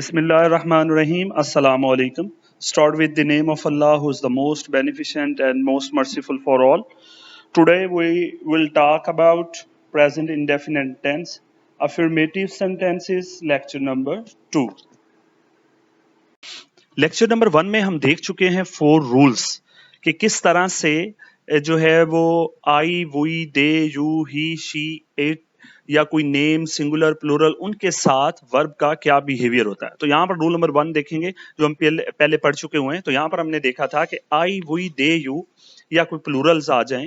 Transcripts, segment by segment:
Bismillahirrahmanirrahim. Assalamu alaikum. Start with the name of Allah, who is the most beneficent and most merciful for all. Today we will talk about present indefinite tense, affirmative sentences, lecture number 2. Lecture number 1 में हम देख चुके हैं 4 rules कि किस तरह से जो है वो I, we, they, you, he, she, it या कोई नेम, सिंगुलर, प्लूरल, उनके साथ वर्ब का क्या बिहेवियर होता है। तो यहाँ पर रूल नंबर 1 देखेंगे जो हम पहले पढ़ चुके हुए हैं। तो यहाँ पर हमने देखा था कि आई, वी, दे, यू या कोई प्लूरल्स आ जाएं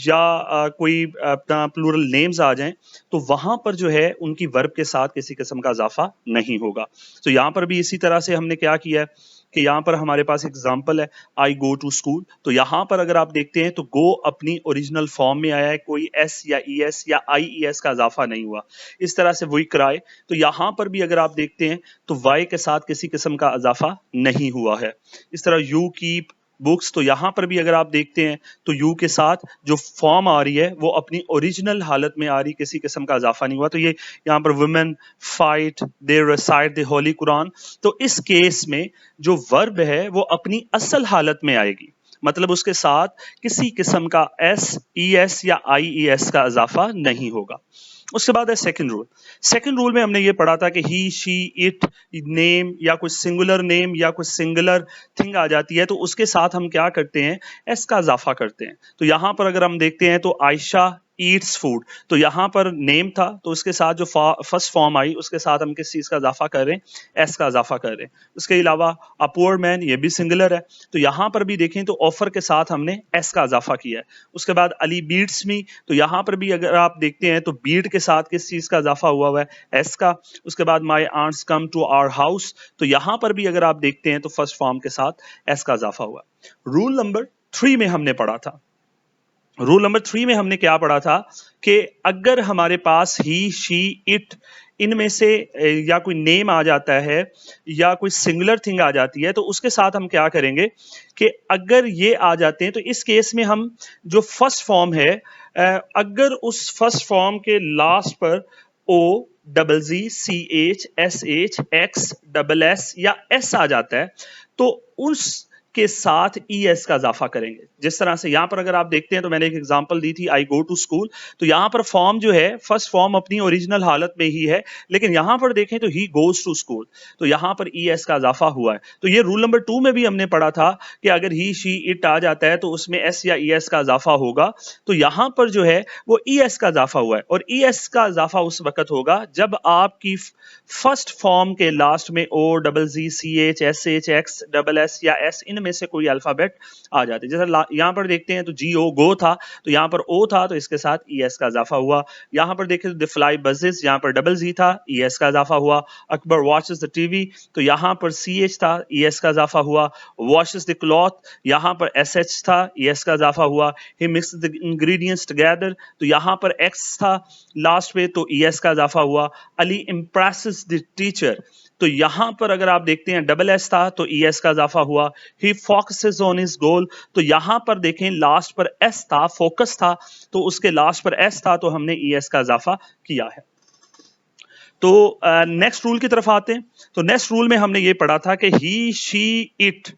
या कोई अपना प्लूरल नेम्स आ जाएं तो वहां पर जो है उनकी वर्ब के साथ किसी किस्म का इजाफा नहीं होगा। तो यहाँ पर भी इसी तरह से हमने क्या किया है कि यहाँ पर हमारे पास एग्जाम्पल है आई गो टू स्कूल। तो यहाँ पर अगर आप देखते हैं तो गो अपनी ओरिजिनल फॉर्म में आया है, कोई एस या ई एस या आई ई एस का इजाफा नहीं हुआ। इस तरह से वही क्राई, तो यहाँ पर भी अगर आप देखते हैं तो वाई के साथ किसी किस्म का इजाफा नहीं हुआ है। इस तरह यू कीप बुक्स, तो यहाँ पर भी अगर आप देखते हैं तो यू के साथ जो फॉर्म आ रही है वो अपनी ओरिजिनल हालत में आ रही, किसी किस्म का इजाफा नहीं हुआ। तो ये यहाँ पर women fight, they recite the Holi Quran, तो इस केस में जो वर्ब है वो अपनी असल हालत में आएगी, मतलब उसके साथ किसी किस्म का एस, ई एस या आई ई एस का इजाफा नहीं होगा। उसके बाद है सेकंड रूल। सेकंड रूल में हमने ये पढ़ा था कि ही, शी, इट नेम या कोई सिंगुलर नेम या कोई सिंगुलर थिंग आ जाती है तो उसके साथ हम क्या करते हैं, एस का इजाफा करते हैं। तो यहां पर अगर हम देखते हैं तो आयशा ईट्स फूड, तो यहां पर नेम था तो उसके साथ जो फर्स्ट फॉर्म आई उसके साथ हम किस चीज का इजाफा कर रहे हैं, एस का इजाफा कर रहे हैं। उसके अलावा अ पुअर मैन, ये भी सिंगुलर है, तो यहां पर भी देखें तो ऑफर के साथ हमने एस का इजाफा किया है। उसके बाद अली बीट्स मी, तो यहां पर भी अगर आप देखते हैं तो बीट के साथ किस चीज का इजाफा हुआ है, एस का। उसके बाद my aunts come to our house, तो यहां पर भी अगर आप देखते हैं तो फर्स्ट फॉर्म के साथ एस का इजाफा हुआ। रूल नंबर 3 में हमने पढ़ा था, रूल नंबर 3 में हमने क्या पढ़ा था कि अगर हमारे पास ही, शी, इट इनमें से या कोई नेम आ जाता है या कोई सिंगुलर थिंग आ जाती है तो उसके साथ हम क्या करेंगे कि अगर ये आ जाते हैं तो इस केस में हम जो फर्स्ट फॉर्म है, अगर उस फर्स्ट फॉर्म के लास्ट पर O double G, C H, S H, X double S या एस आ जाता है तो उस के साथ ई एस का इजाफा करेंगे। जिस तरह से यहां पर अगर आप देखते हैं तो मैंने एक एग्जांपल दी थी आई गो टू स्कूल, तो यहां पर फॉर्म जो है फर्स्ट फॉर्म अपनी ओरिजिनल हालत में ही है, लेकिन यहां पर देखें तो ही गोज टू स्कूल, तो यहां पर ई एस का इजाफा हुआ है। तो ये रूल नंबर 2 में भी हमने पढ़ा था कि अगर ही, शी, इट आ जाता है तो उसमें एस या ई एस का इजाफा होगा। तो यहां पर जो है वो ई एस का इजाफा हुआ है, और ई एस का इजाफा उस वक्त होगा जब आपकी फर्स्ट फॉर्म के लास्ट में O double G, C H, S H, X double S या एस इनमें से कोई अल्फाबेट आ जाते हैं। जैसे यहां पर देखते हैं तो जी ओ गो था, तो यहां पर ओ था तो इसके साथ ई एस का इजाफा हुआ। यहां पर देखें तो द फ्लाई बजेस, यहां पर डबल जी था, ई एस का इजाफा हुआ। अकबर वॉचेस द टीवी, तो यहां पर सी एच था, ई एस का इजाफा हुआ। वॉशेस द क्लॉथ, यहां पर एस एच था, ई एस का इजाफा हुआ। ही मिक्स द इंग्रेडिएंट्स टुगेदर, तो यहां पर एक्स था लास्ट पे तो ई एस का इजाफा हुआ। अली इंप्रेसेस द टीचर, तो यहां पर अगर आप देखते हैं डबल एस था तो ई एस का इजाफा हुआ। ही फोकसेस ऑन हिज गोल, तो यहां पर देखें लास्ट पर एस था, फोकस था, तो उसके लास्ट पर एस था तो हमने ई एस का इजाफा किया है। तो नेक्स्ट रूल की तरफ आते हैं। तो नेक्स्ट रूल में हमने ये पढ़ा था कि ही, शी, इट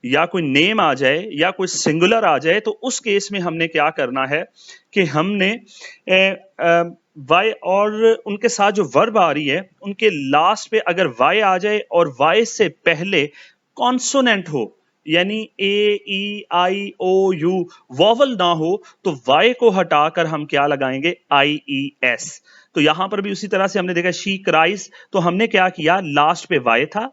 या कोई नेम आ जाए या कोई सिंगुलर आ जाए तो उस केस में हमने क्या करना है कि हमने वाई और उनके साथ जो वर्ब आ रही है उनके लास्ट पे अगर वाई आ जाए और वाई से पहले कॉन्सोनेंट हो, यानी ए, ई, आई, ओ, यू वॉवल ना हो, तो वाई को हटाकर हम क्या लगाएंगे, आई ई एस। तो यहां पर भी उसी तरह से हमने देखा शी क्राइज, तो हमने क्या किया, लास्ट पे वाई था,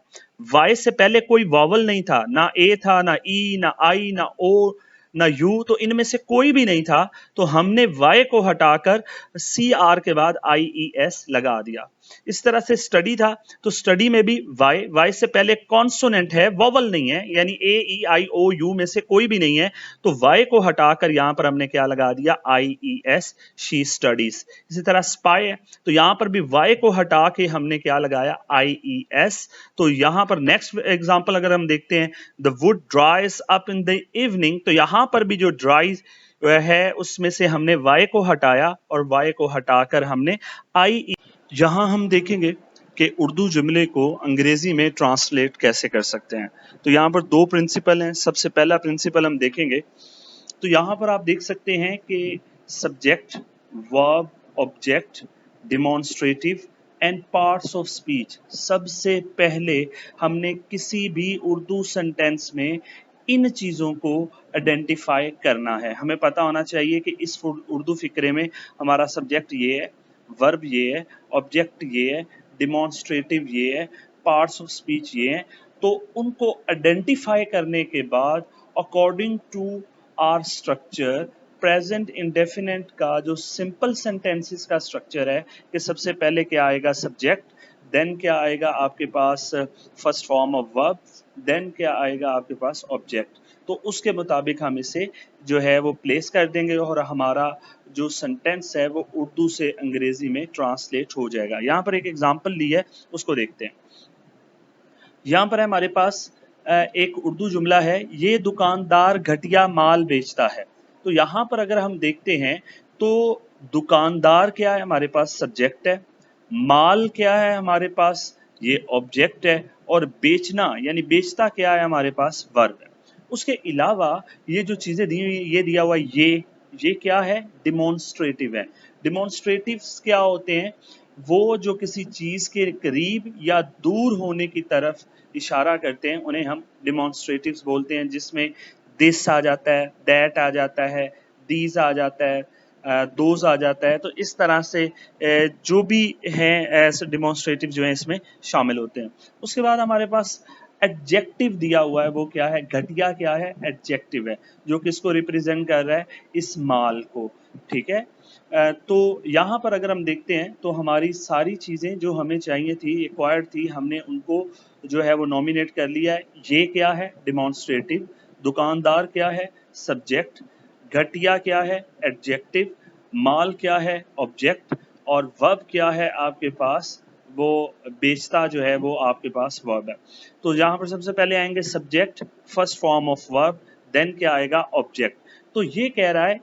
वाई से पहले कोई वॉवल नहीं था, ना ए था, ना ई, ना आई, ना ओ, ना यू, तो इनमें से कोई भी नहीं था, तो हमने वाई को हटाकर सी आर के बाद आई ई एस लगा दिया। इस तरह से स्टडी था, तो स्टडी में भी वाई, वाई से पहले कॉन्सोनेंट है, वॉवल नहीं है, यानी ए, ई, आई, ओ, यू में से कोई भी नहीं है, तो वाई को हटाकर यहां पर हमने क्या लगा दिया, आई ई एस, शी स्टडीज। इसी तरह स्पाई है, तो यहां पर भी वाई को हटा के हमने क्या लगाया, आई ई एस। तो यहां पर नेक्स्ट एग्जांपल अगर हम देखते हैं, the wood ड्राइज up in the evening, तो यहां पर भी जो ड्राइज है उसमें से हमने वाई को हटाया और वाई को हटाकर हमने आई, यहां हम देखेंगे कि उर्दू जुमले को अंग्रेजी में ट्रांसलेट कैसे कर सकते हैं। तो यहाँ पर दो प्रिंसिपल हैं। सबसे पहला प्रिंसिपल हम देखेंगे तो यहाँ पर आप देख सकते हैं कि subject, verb, object, demonstrative and parts of speech, सबसे पहले हमने किसी भी उर्दू सेंटेंस में इन चीज़ों को आइडेंटिफाई करना है। हमें पता होना चाहिए कि इस उर्दू फिक्रे में हमारा सब्जेक्ट ये है, वर्ब ये है, ऑब्जेक्ट ये है, डिमॉन्स्ट्रेटिव ये है, पार्ट्स ऑफ स्पीच ये है। तो उनको आइडेंटिफाई करने के बाद according to our structure, present indefinite का जो सिंपल सेंटेंसेस का स्ट्रक्चर है कि सबसे पहले क्या आएगा सब्जेक्ट, देन क्या आएगा आपके पास first form of verb, then क्या आएगा आपके पास ऑब्जेक्ट। तो उसके मुताबिक हम इसे जो है वो प्लेस कर देंगे और हमारा जो सेंटेंस है वो उर्दू से अंग्रेजी में ट्रांसलेट हो जाएगा। यहाँ पर एक एग्जांपल ली है, उसको देखते हैं। यहाँ पर हमारे पास एक उर्दू जुमला है, ये दुकानदार घटिया माल बेचता है। तो यहाँ पर अगर हम देखते हैं तो दुकानदार क्या है, हमारे पास सब्जेक्ट है, माल क्या है हमारे पास, ये ऑब्जेक्ट है, और बेचना यानी बेचता क्या है हमारे पास, वर्ब है। उसके अलावा ये जो चीजें दी हुई, ये दिया हुआ ये क्या है, डिमॉन्स्ट्रेटिव है। डिमॉन्स्ट्रेटिव्स क्या होते हैं, वो जो किसी चीज के करीब या दूर होने की तरफ इशारा करते हैं, उन्हें हम डिमॉन्स्ट्रेटिव्स बोलते हैं, जिसमें दिस आ जाता है, दैट आ जाता है, दीज आ जाता है, दोज आ जाता है। तो इस तरह से जो भी हैं ऐसे डिमॉन्स्ट्रेटिव जो हैं इसमें शामिल होते हैं। उसके बाद हमारे पास एडजेक्टिव दिया हुआ है, वो क्या है, घटिया क्या है, एडजेक्टिव है, जो किसको रिप्रेजेंट कर रहा है, इस माल को। ठीक है, तो यहाँ पर अगर हम देखते हैं तो हमारी सारी चीज़ें जो हमें चाहिए थी, एक्वायर्ड थी, हमने उनको जो है वो नॉमिनेट कर लिया है। ये क्या है, डिमॉन्स्ट्रेटिव, दुकानदार क्या है, सब्जेक्ट, घटिया क्या है, एडजेक्टिव, माल क्या है, ऑब्जेक्ट, और वर्ब क्या है आपके पास, वो बेचता जो है वो आपके पास वर्ब है। तो यहाँ पर सबसे पहले आएंगे subject, first form of verb, then क्या आएगा, ऑब्जेक्ट। तो ये कह रहा है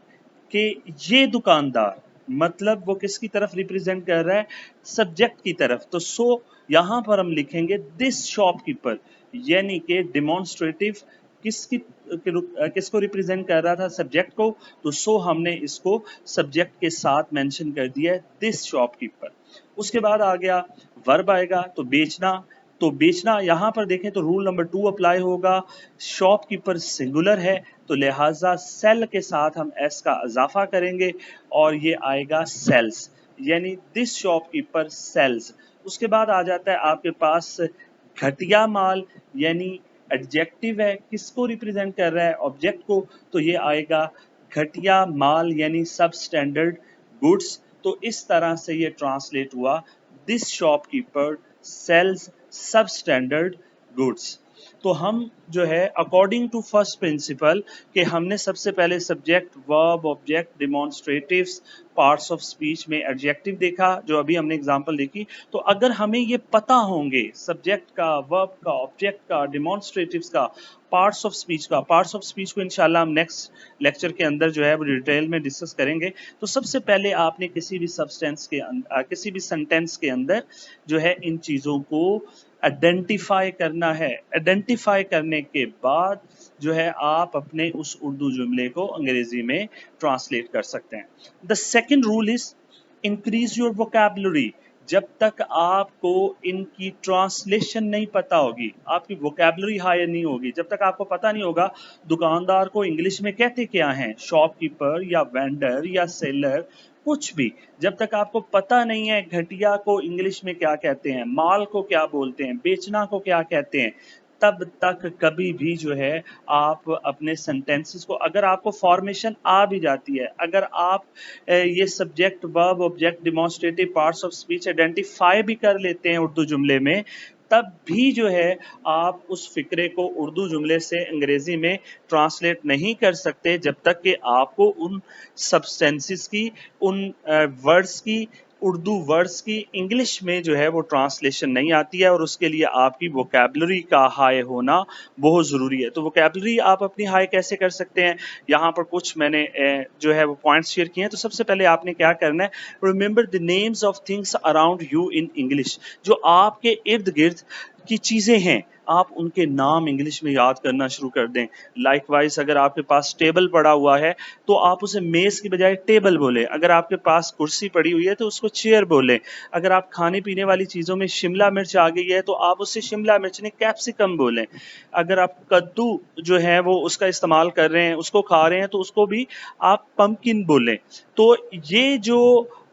कि ये दुकानदार, मतलब वो किसकी तरफ रिप्रेजेंट कर रहा है, सब्जेक्ट की तरफ। तो सो यहाँ पर हम लिखेंगे दिस शॉपकीपर, यानी कि डिमॉन्स्ट्रेटिव किसको रिप्रेजेंट कर रहा था, सब्जेक्ट को। तो सो हमने इसको सब्जेक्ट के साथ मेंशन कर दिया है, दिस शॉपकीपर। उसके बाद आ गया वर्ब आएगा, तो बेचना। तो बेचना यहाँ पर देखें तो रूल नंबर 2 अप्लाई होगा, शॉपकीपर सिंगुलर है तो लिहाजा सेल के साथ हम एस का इजाफा करेंगे और ये आएगा सेल्स, यानी दिस शॉपकीपर सेल्स। उसके बाद आ जाता है आपके पास घटिया माल, यानी एडजेक्टिव है, किसको रिप्रेजेंट कर रहा है, ऑब्जेक्ट को। तो ये आएगा घटिया माल यानी सब स्टैंडर्ड गुड्स। तो इस तरह से ये ट्रांसलेट हुआ, दिस शॉपकीपर सेल्स सब स्टैंडर्ड गुड्स। तो हम जो है अकॉर्डिंग टू फर्स्ट प्रिंसिपल कि हमने सबसे पहले subject, verb, object, demonstratives, parts of speech में एडजेक्टिव देखा, जो अभी हमने एग्जांपल देखी। तो अगर हमें ये पता होंगे सब्जेक्ट का, वर्ब का, ऑब्जेक्ट का, डिमॉन्स्ट्रेटिव्स का, पार्ट्स ऑफ स्पीच का, पार्ट्स ऑफ स्पीच को इंशाल्लाह हम नेक्स्ट लेक्चर के अंदर जो है वो डिटेल में डिस्कस करेंगे। तो सबसे पहले आपने किसी भी सब्सटेंस के किसी भी सेंटेंस के अंदर जो है इन चीज़ों को आइडेंटिफाई करना है। आइडेंटिफाई करने के बाद जो है आप अपने उस उर्दू जुमले को अंग्रेजी में ट्रांसलेट कर सकते हैं। The second rule is increase your vocabulary. जब तक आपको इनकी ट्रांसलेशन नहीं पता होगी, आपकी वोकैबुलरी हायर नहीं होगी, जब तक आपको पता नहीं होगा दुकानदार को इंग्लिश में कहते क्या हैं, शॉपकीपर या वेंडर या सेलर, कुछ भी, जब तक आपको पता नहीं है घटिया को इंग्लिश में क्या कहते हैं, माल को क्या बोलते हैं, बेचना को क्या कहते हैं, तब तक कभी भी जो है आप अपने सेंटेंसेस को, अगर आपको फॉर्मेशन आ भी जाती है, अगर आप ये subject, verb, object, demonstrative, parts of speech identify भी कर लेते हैं उर्दू जुमले में, तब भी जो है आप उस फिक्रे को उर्दू जुमले से अंग्रेजी में ट्रांसलेट नहीं कर सकते, जब तक कि आपको उन सब्सटेंसेस की, उन वर्ड्स की, उर्दू वर्ड्स की इंग्लिश में जो है वो ट्रांसलेशन नहीं आती है और उसके लिए आपकी वोकैबुलरी का हाई होना बहुत ज़रूरी है। तो वोकैबुलरी आप अपनी हाई कैसे कर सकते हैं, यहाँ पर कुछ मैंने जो है वो पॉइंट्स शेयर किए हैं। तो सबसे पहले आपने क्या करना है, remember the names of things around you in English. जो आपके इर्द गिर्द की चीज़ें हैं, आप उनके नाम इंग्लिश में याद करना शुरू कर दें। लाइकवाइज अगर आपके पास टेबल पड़ा हुआ है तो आप उसे मेज़ की बजाय टेबल बोलें। अगर आपके पास कुर्सी पड़ी हुई है तो उसको चेयर बोलें। अगर आप खाने पीने वाली चीज़ों में शिमला मिर्च आ गई है तो आप उसे शिमला मिर्च नहीं कैप्सिकम बोलें। अगर आप कद्दू जो है वो उसका इस्तेमाल कर रहे हैं, उसको खा रहे हैं, तो उसको भी आप पम्पकिन बोलें। तो ये जो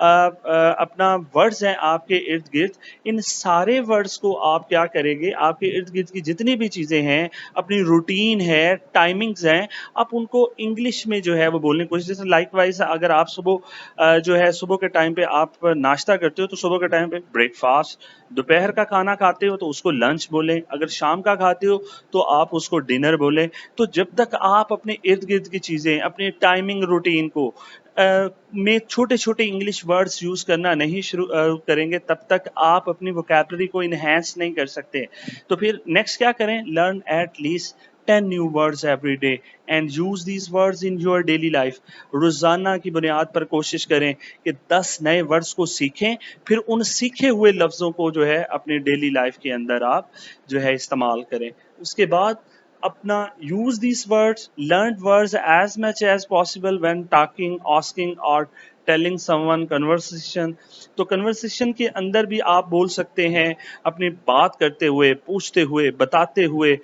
अपना वर्ड्स हैं आपके इर्द गिर्द, इन सारे वर्ड्स को आप क्या करेंगे, आपके इर्द गिर्द की जितनी भी चीज़ें हैं, अपनी रूटीन है, टाइमिंग्स हैं, आप उनको इंग्लिश में जो है वो बोलने की कोशिश। जैसे लाइकवाइज अगर आप सुबह जो है सुबह के टाइम पे आप नाश्ता करते हो तो सुबह के टाइम पे ब्रेकफास्ट, दोपहर का खाना खाते हो तो उसको लंच बोलें, अगर शाम का खाते हो तो आप उसको डिनर बोलें। तो जब तक आप अपने इर्द गिर्द की चीज़ें, अपनी टाइमिंग रूटीन को में छोटे-छोटे इंग्लिश वर्ड्स यूज़ करना नहीं शुरू करेंगे, तब तक आप अपनी वोकैबुलरी को एनहांस नहीं कर सकते। तो फिर नेक्स्ट क्या करें, learn at least 10 new words every day and use these words in your daily life. रोज़ाना की बुनियाद पर कोशिश करें कि 10 नए वर्ड्स को सीखें, फिर उन सीखे हुए लफ्ज़ों को जो है अपनी डेली लाइफ के अंदर आप जो है इस्तेमाल करें। उसके बाद अपना use these words, learn words as much as possible when talking, asking or telling someone conversation. तो कन्वर्सेशन के अंदर भी आप बोल सकते हैं, अपनी बात करते हुए, पूछते हुए, बताते हुए,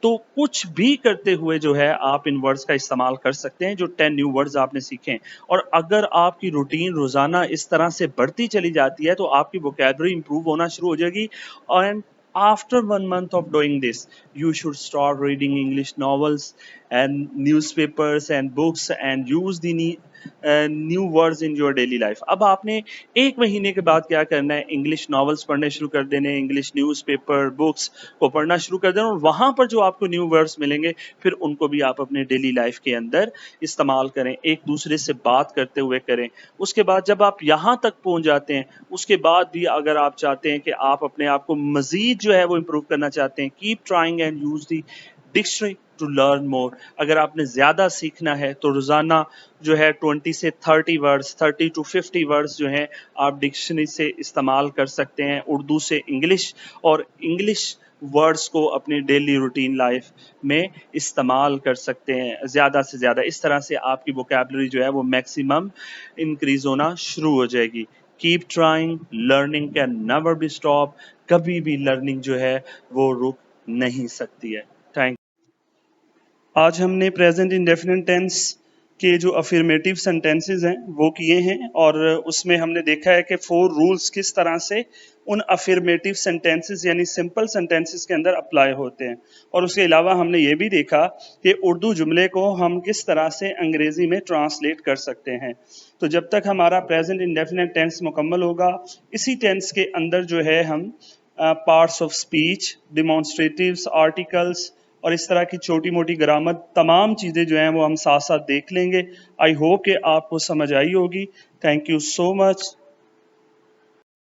तो कुछ भी करते हुए जो है आप इन वर्ड्स का इस्तेमाल कर सकते हैं, जो 10 न्यू वर्ड्स आपने सीखे हैं। और अगर आपकी रूटीन रोजाना इस तरह से बढ़ती चली जाती है तो आपकी वोकैबुलरी इंप्रूव होना शुरू हो जाएगी। And after 1 month of doing this, you should start reading English novels and newspapers and books and use the new words in your daily life. अब आपने 1 महीने के बाद क्या करना है, इंग्लिश नॉवेल्स पढ़ने शुरू कर देने, इंग्लिश न्यूज़पेपर बुक्स को पढ़ना शुरू कर देना और वहाँ पर जो आपको न्यू वर्ड्स मिलेंगे फिर उनको भी आप अपने डेली लाइफ के अंदर इस्तेमाल करें, एक दूसरे से बात करते हुए करें। उसके बाद जब आप यहाँ तक पहुँच जाते हैं, उसके बाद भी अगर आप चाहते हैं कि आप अपने आप को मज़ीद जो है वो इम्प्रूव करना चाहते हैं, keep trying and use the dictionary to learn more. अगर आपने ज़्यादा सीखना है तो रोज़ाना जो है 20 से 30 वर्ड्स, 30 टू 50 वर्ड्स जो हैं आप डिक्शनरी से इस्तेमाल कर सकते हैं, उर्दू से इंग्लिश, और इंग्लिश वर्ड्स को अपनी डेली रूटीन लाइफ में इस्तेमाल कर सकते हैं ज़्यादा से ज़्यादा। इस तरह से आपकी वोकैबुलरी जो है वो मैक्सिमम इंक्रीज होना शुरू हो जाएगी। Keep trying, learning can never be stop. कभी भी लर्निंग जो है वो रुक नहीं सकती है। थैंक आज हमने प्रेजेंट इंडेफिनिट टेंस के जो अफर्मेटिव सेंटेंसेस हैं वो किए हैं और उसमें हमने देखा है कि 4 रूल्स किस तरह से उन अफर्मेटिव सेंटेंसेस यानी सिंपल सेंटेंसेस के अंदर अप्लाई होते हैं। और उसके अलावा हमने ये भी देखा कि उर्दू जुमले को हम किस तरह से अंग्रेजी में ट्रांसलेट कर सकते हैं। तो जब तक हमारा प्रेजेंट इंडेफिनिट टेंस मुकम्मल होगा, इसी टेंस के अंदर जो है हम पार्ट्स ऑफ स्पीच, डिमॉन्स्ट्रेटिव्स, आर्टिकल्स और इस तरह की छोटी मोटी ग्रामर तमाम चीज़ें जो हैं वो हम साथ साथ देख लेंगे। आई होप कि आपको समझ आई होगी। Thank you so much.